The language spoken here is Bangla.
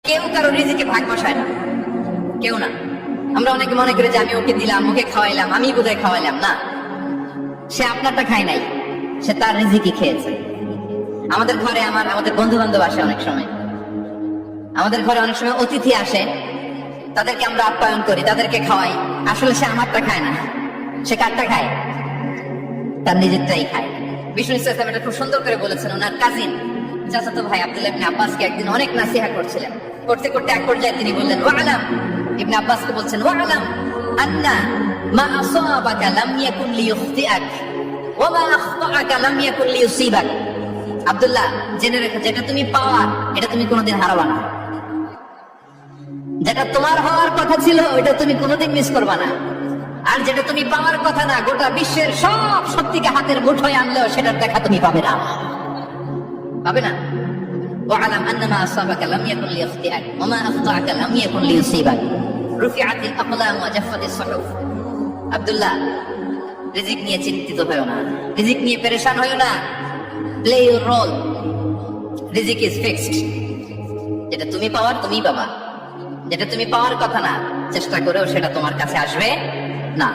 কেউ কারো রিজিকে ভাগ বসায় না, কেউ না। আমরা অনেকে মনে করি যে আমি ওকে দিলাম, ওকে খাওয়াইলাম, আমি বোধহয় খাওয়াইলাম। না, সে আপনারটা খায় নাই, সে তার রিজিকই খেয়েছে। আমাদের ঘরে আমাদের বন্ধু বান্ধব আসে অনেক সময়, আমাদের ঘরে অনেক সময় অতিথি আসে, তাদেরকে আমরা আপ্যায়ন করি, তাদেরকে খাওয়াই। আসলে সে আমারটা খায় না, সে কারটা খায়? তার নিজেরটাই খায়। বিষ্ণু ইসলাম এটা খুব সুন্দর করে বলেছেন। ওনার কাজিন চাচাতো ভাই আব্দুল্লাহ ইবনে আব্বাসকে একদিন অনেক নাসিহা করছিলেন। করতে করতে এক পর্যায়ে তিনি বললেন, ওয়ালাম, ইবনে আব্বাসকে বলছেন, ওয়ালাম আন্না মা আসাবাকা লাম ইয়াকুন লিইখতিআক ওয়া মা আখতাআকা লাম ইয়াকুন লিইউসিবাক। আব্দুল্লাহ, জেনে রেখো, যেটা তুমি পাওয়ার এটা তুমি কোনোদিন হারাবা না। যেটা তোমার হওয়ার কথা ছিল ওইটা তুমি কোনোদিন মিস করবা না। আর যেটা তুমি পাওয়ার কথা না, গোটা বিশ্বের সব শক্তিকে হাতের মুঠোয় আনলেও সেটার দেখা তুমি পাবে না, পাবে না। ওয়ালাম আন্নামা আসাবাকা লাম ইয়াকুন লিইখতিআক ওয়া মা আখতাআকা লাম ইয়াকুন লিইউসিবাক রুফিআতিল আকলাম ওয়া জাফফাতিস সুহুফ। আব্দুল্লাহ, রিজিক নিয়ে চিন্তিত হয়ো না, রিজিক নিয়ে পেরেশান হয়ো না। প্লে ইউর রোল, রিজিক ইজ ফিক্সড। যেটা তুমি পাওয়ার তুমিই পাবা, যেটা তুমি পাওয়ার কথা না চেষ্টা করেও সেটা তোমার কাছে আসবে না।